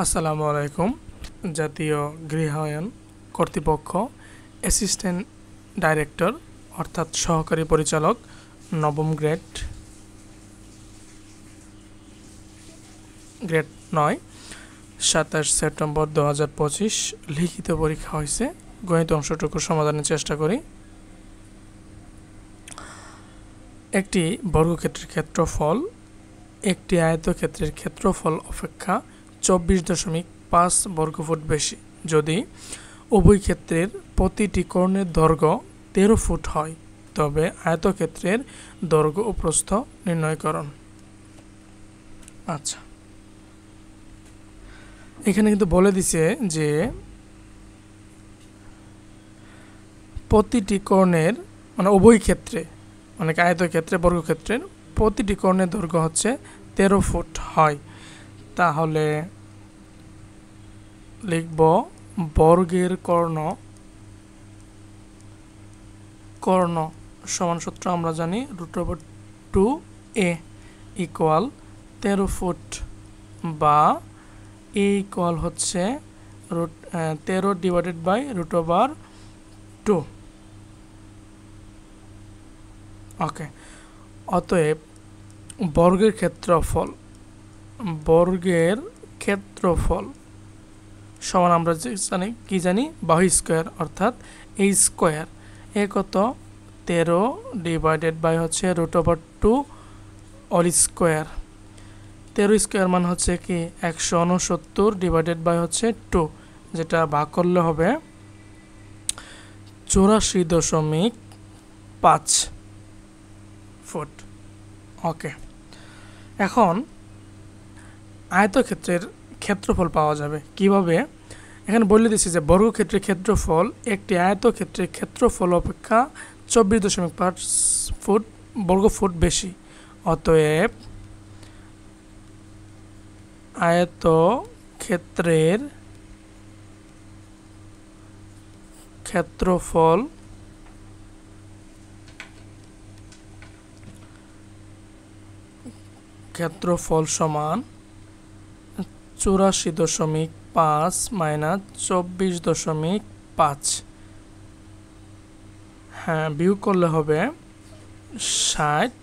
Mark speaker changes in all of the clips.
Speaker 1: আসসালামু আলাইকুম। জাতীয় গৃহায়ন কর্তৃপক্ষ অ্যাসিস্ট্যান্ট ডাইরেক্টর অর্থাৎ সহকারী পরিচালক নবম গ্রেড 9 27 সেপ্টেম্বর 2025 লিখিত পরীক্ষা হয়েছে। গণিত অংশটুকু সমাধানের চেষ্টা করি। একটি বর্গক্ষেত্রের ক্ষেত্রফল একটি আয়তক্ষেত্রের ক্ষেত্রফল অপেক্ষা 24.5 বর্গফুট বেশি যদি উভয় ক্ষেত্রের প্রতিটি কোণের দৈর্ঘ্য 13 ফুট হয়, তবে আয়তক্ষেত্রের দৈর্ঘ্য ও প্রস্থ নির্ণয় করুন। আচ্ছা, এখানে কিন্তু বলে দিছে যে প্রতিটি কোণের মানে উভয় ক্ষেত্রে মানে আয়তক্ষেত্রে বর্গক্ষেত্রের প্রতিটি কোণের দৈর্ঘ্য হচ্ছে 13 ফুট হয়। তাহলে লিখব বর্গের কর্ণ সমান সূত্র আমরা জানি √2a ইকুয়াল 13 ফুট বা a ইকুয়াল হচ্ছে 13 ডিভাইডেড বাই √2। ওকে, অতএব বর্গের ক্ষেত্রফল সমান আমরা জানি বাহু স্কোয়ার অর্থাৎ a স্কোয়ার। এ কত 13 ডিভাইডেড বাই হচ্ছে √2 অল স্কোয়ার। 13 স্কোয়ার মান হচ্ছে কি 169 ডিভাইডেড বাই হচ্ছে 2, যেটা ভাগ করলে হবে 84.5 ফুট। ওকে, এখন আয়তক্ষেত্রের ক্ষেত্রফল পাওয়া যাবে কিভাবে? এখানে বলে দিচ্ছি যে বর্গক্ষেত্রের ক্ষেত্রফল একটি আয়তক্ষেত্রের ক্ষেত্রফল অপেক্ষা 24.5 ফুট বর্গফুট বেশি। অতএব আয়তক্ষেত্রের ক্ষেত্রফল সমান 84.5 মাইনাস 24.5। হ্যাঁ, বিয়োগ করলে হবে 60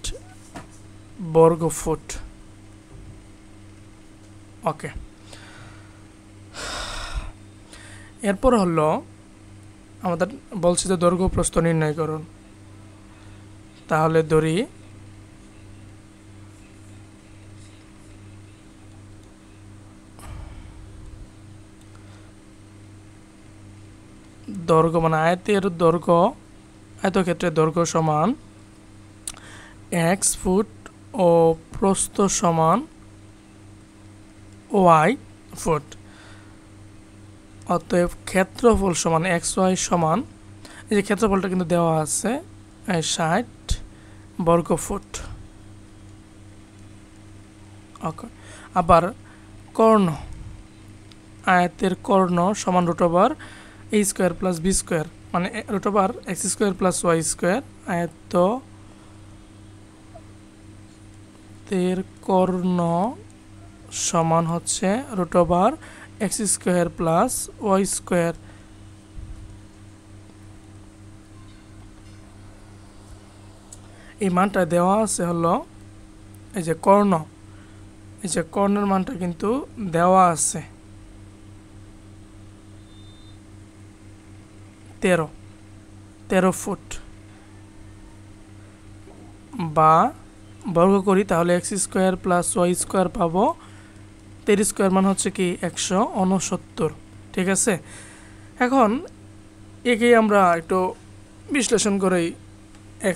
Speaker 1: বর্গফুট। ওকে, এরপর হলো আমাদের বলছি যে দৈর্ঘ্য প্রস্থ নির্ণয় করুন। তাহলে ধরি দৈর্ঘ্য মানে আয়তক্ষেত্রের দৈর্ঘ্য সমান x ফুট ও প্রস্থ সমান y ফুট। অতএব ক্ষেত্রফল সমান xy সমান, এই যে ক্ষেত্রফলটা কিন্তু দেওয়া আছে 60 বর্গফুট। ওকে, আবার আয়তের কর্ণ সমান √a square plus b square মানে √x square plus y square. আয়তের কর্ণ সমান হচ্ছে √x square plus y square. এই মানটা দেওয়া আছে হলো এই যে কর্ণের মানটা কিন্তু দেওয়া আছে 13 ফুট বা বর্গ করি তাহলে x square plus y square পাবো। 13 স্কোয়ার মান হচ্ছে কি 169। ঠিক আছে, এখন একেই আমরা একটু বিশ্লেষণ করেই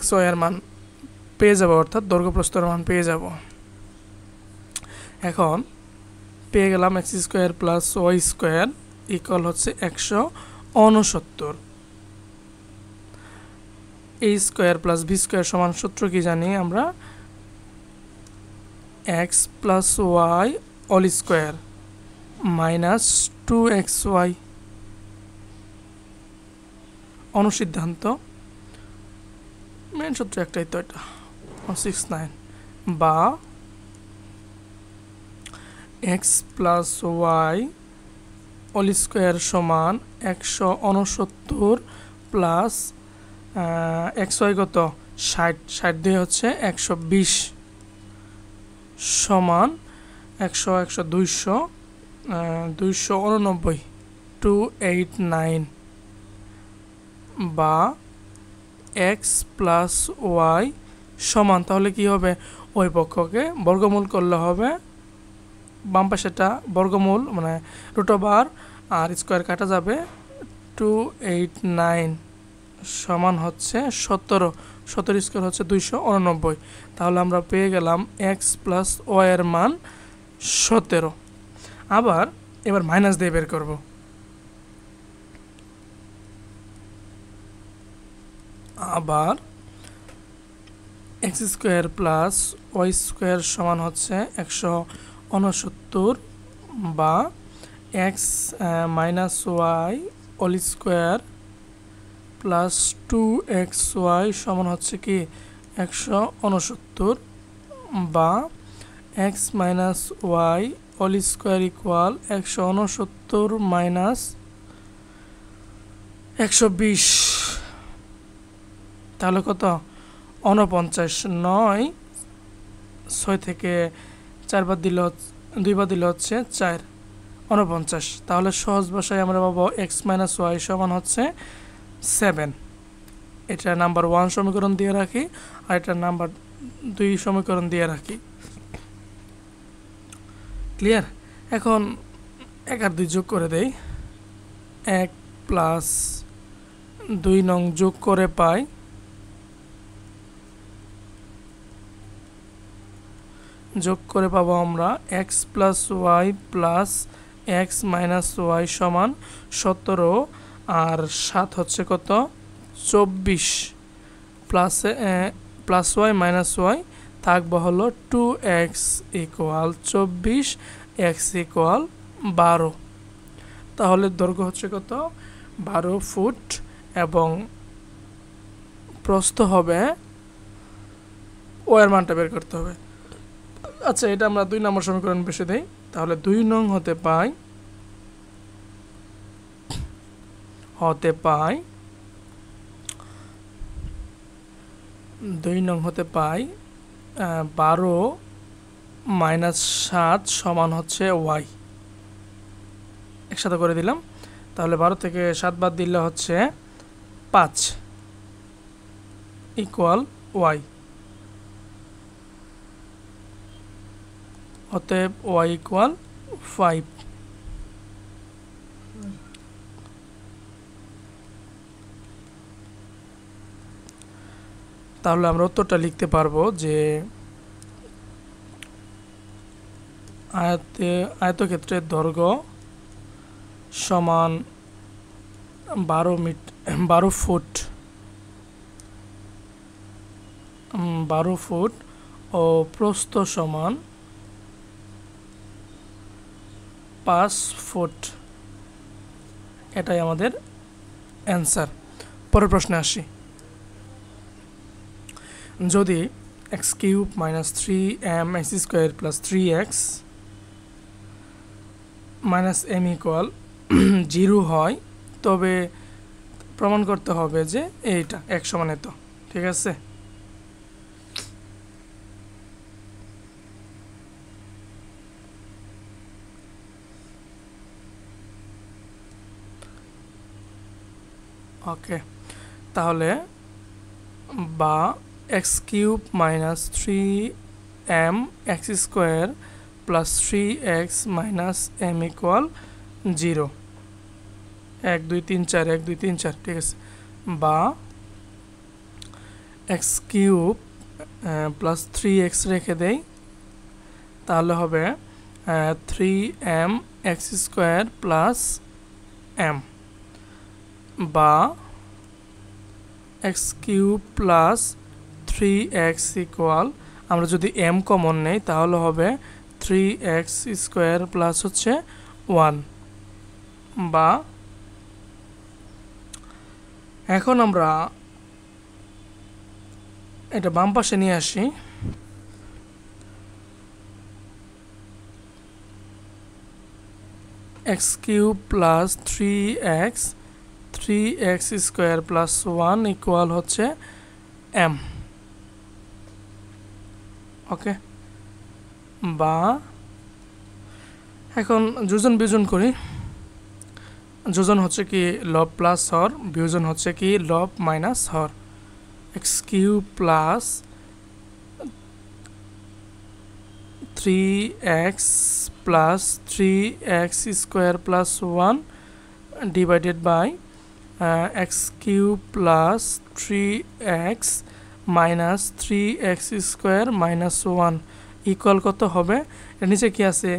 Speaker 1: xy এর মান পেয়ে যাব, অর্থাৎ দৈর্ঘ্য প্রস্থের মান পেয়ে যাব। এখন পেয়ে গেলাম x square plus y square equal হচ্ছে 169। a square plus b square সমান সূত্র কি জানি আমরা, x প্লাস y all square minus 2xy। অনুসিদ্ধান্ত মেন সূত্র একটাই তো, এটা 69 বা X plus Y whole square সমান 169 প্লাস এক্স ওয়াই কত 60, 60 দিয়ে হচ্ছে 120 সমান 289 289 বা এক্স প্লাস ওয়াই সমান, তাহলে কি হবে ওই পক্ষকে বর্গমূল করলে হবে বাম পাশেটা বর্গমূল মানে √, আর স্কোয়ার কাটা যাবে 289 সমান হচ্ছে 17 স্কোয়ার হচ্ছে 289। তাহলে আমরা পেয়ে গেলাম এক্স প্লাস ওয়াই এর মান 17। এবার মাইনাস দিয়ে বের করব। আবার x square plus y square সমান হচ্ছে 169 বা x minus y whole square plus 2xy সমান হচ্ছে কি 169 বা x minus y whole square equal 169 minus 120, তাহলে কত 49। 9 6 থেকে 4 বার দিলে 2 বার দিলে হচ্ছে 4, 49। তাহলে সহজ ভাষায় আমরা পাবো এক্স মাইনাস ওয়াই সমান হচ্ছে 7। এটা নাম্বার 1 সমীকরণ দিয়ে রাখি, আর এটা নাম্বার 2 সমীকরণ দিয়ে রাখি। ক্লিয়ার? এখন 1 আর 2 যোগ করে দেই। 1 প্লাস 2 নং যোগ করে পাই পাবো আমরা x plus y plus x minus y সমান 17, আর 7 হচ্ছে কত 24, প্লাস ওয়াই মাইনাস ওয়াই থাকবে হলো 2x ইকুয়াল 24, x ইকুয়াল 12। তাহলে দৈর্ঘ্য হচ্ছে কত 12 ফুট এবং প্রস্থ হবে, ওয়ের মানটা বের করতে হবে। আচ্ছা, এটা আমরা 2 নম্বর সমীকরণ বসে দেই। তাহলে 2 নং হতে পাই 12 মাইনাস 7 সমান হচ্ছে ওয়াই। একসাথে করে দিলাম। তাহলে 12 থেকে 7 বাদ দিলে হচ্ছে 5 ইকুয়াল ওয়াই। অতএব ওয়াই ইকুয়াল 5। তাহলে আমরা উত্তরটা লিখতে পারবো যে আয়তক্ষেত্রের দৈর্ঘ্য সমান 12 ফুট ও প্রস্থ সমান 5 ফুট। এটাই আমাদের অ্যান্সার। পরের প্রশ্নে আসি। যদি x³ minus 3m x square plus 3x minus m equal 0 হয়, তবে প্রমাণ করতে হবে যে এইটা x সমান এত। ঠিক আছে? ওকে, তাহলে বা x³ minus 3m x square plus 3x minus m equal 0। 1 2 3 4 1 2 3 4। ঠিক আছে? বা x³ প্লাস 3x রেখে দেই, তাহলে হবে 3m x square plus m, বা x³ প্লাস 3x ইকুয়াল, আমরা যদি m কমন নেই তাহলে হবে 3x স্কোয়ার প্লাস হচ্ছে 1। বা এখন আমরা এটা বাম পাশে নিয়ে আসি। X cube plus 3x square plus 1 equal হচ্ছে m। ওকে, বা এখন যোজন বিয়োজন করি। যোজন হচ্ছে কি লব প্লাস হর, বিয়োজন হচ্ছে কি লব মাইনাস হর। X cube plus 3x plus 3x square plus 1 divided by x cube plus 3x minus 3x square minus 1 equal কত হবে? এর নিচে কি আছে?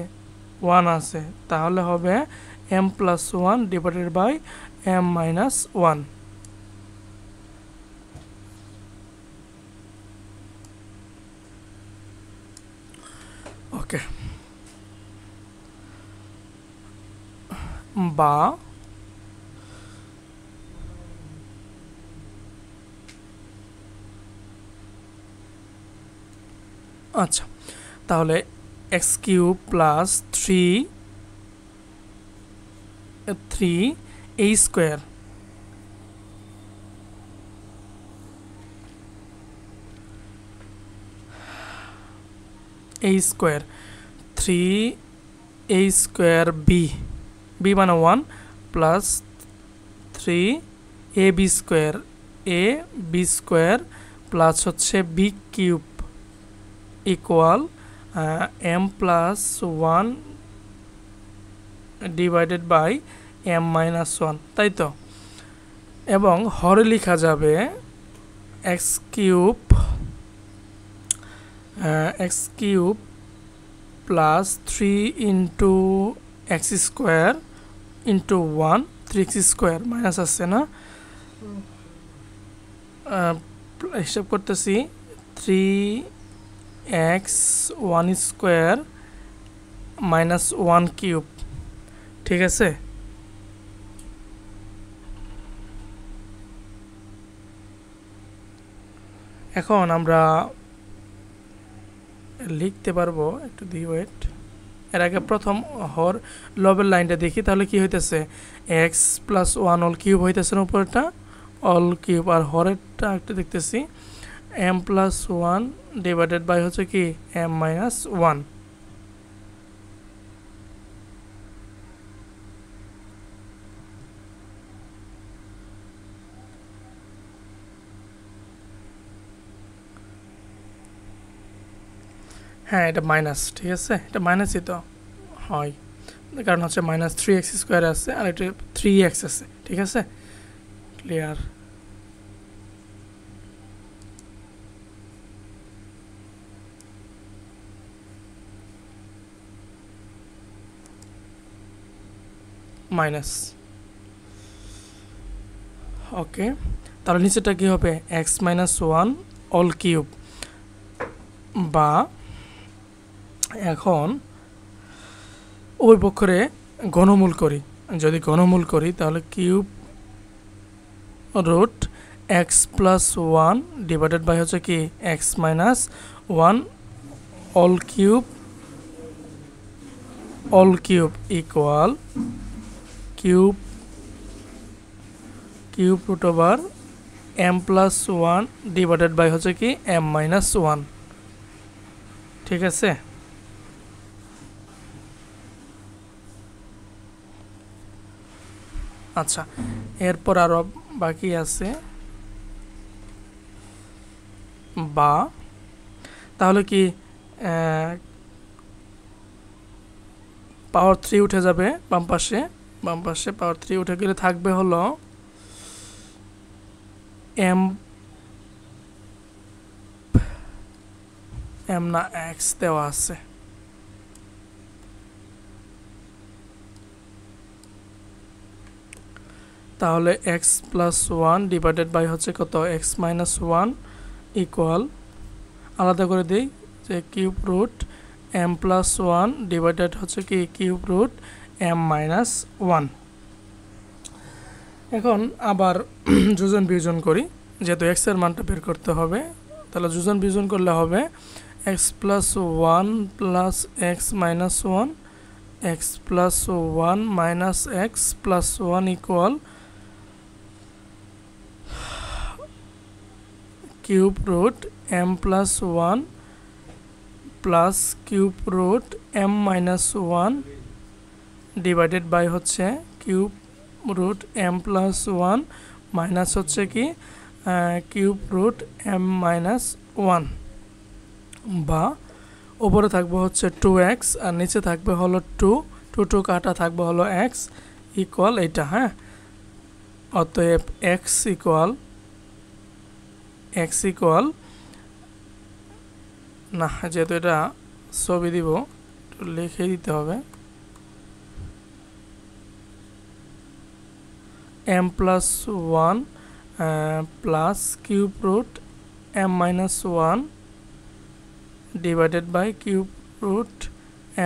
Speaker 1: 1 আছে, তাহলে হবে m plus 1 divided by m minus 1। Okay, বা আচ্ছা, তাহলে x cube plus 3a square a square 3a square b মানে 1 plus 3ab square square plus হচ্ছে b cube equal m plus 1 divided by m minus 1, তাই তো? এবং হরে লেখা যাবে x cube plus 3 into x square into 1 3x square minus আসছে না, হিসাব করতেছি 3x 1 স্কোয়ার মাইনাস 1 কিউব, ঠিক আছে? এখন আমরা লিখতে পারবো, একটু দিই ওয়েট। এর আগে প্রথম হর লবের লাইনটা দেখি, তাহলে কি হইতেছে? এক্স প্লাস 1 অল কিউব হইতেছে না উপরেরটা, অল কিউব, আর হরেরটা একটু দেখতেছি m প্লাস 1 ডিভাইডেড বাই হচ্ছে কি m মাইনাস 1। হ্যাঁ, এটা মাইনাস, ঠিক আছে, এটা মাইনাসই তো হয়, কারণ হচ্ছে মাইনাস 3x স্কোয়ার আছে আর এটা 3x আছে, ঠিক আছে, ক্লিয়ার। মাইনাস, ওকে, তাহলে নিচেটা কি হবে? x মাইনাস 1 অল কিউব, বা এখন ওই পক্ষরে ঘনমূল করি। যদি ঘনমূল করি তাহলে cube root x plus 1 divided by হচ্ছে কি x minus 1 all cube equal cube root over m plus 1 divided by হচ্ছে কি m মাইনাস 1, ঠিক আছে? আচ্ছা, এরপর আরো বাকি আছে, বা তাহলে কি পাওয়ার 3 উঠে যাবে বাম পাশে পাওয়ার 3 উঠে গেলে থাকবে হলো m না x দেওয়া আছে, তাহলে x প্লাস 1 ডিভাইডেড বাই হচ্ছে কত x মাইনাস 1 ইকুয়াল, আলাদা করে দিই যে cube root m plus 1 divided হচ্ছে কি কিউব রুট m মাইনাস 1। এখন আবার যোজন বিয়োজন করি, যেহেতু x এর মানটা বের করতে হবে, তাহলে যোজন বিয়োজন করলে হবে x plus 1 plus x minus 1 X plus one minus X plus one equal cube root M plus one plus cube root M minus one divided by হচ্ছে cube root M plus one minus হচ্ছে কি cube root M minus one, বা উপরে থাকবে হচ্ছে 2x আর নিচে থাকবে হলো 2 কাটা থাকবে হলো x ইকুয়াল এটা। হ্যাঁ, অতএব x ইকুয়াল না, যেহেতু এটা ছবি দিব লিখে দিতে হবে m plus one plus cube root m minus one divided by cube root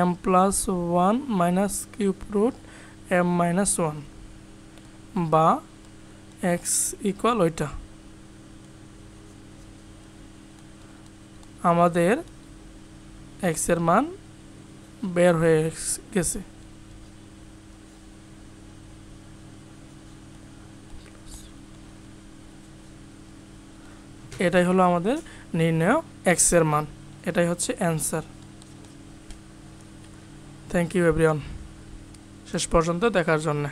Speaker 1: m plus one minus cube root m minus one, বা x ইকুয়াল ওইটা। আমাদের x এর মান বের হয়ে গেছে। এটাই হলো আমাদের নির্ণয় x এর মান, এটাই হচ্ছে অ্যান্সার। থ্যাংক ইউ এভরিওয়ান শেষ পর্যন্ত দেখার জন্য।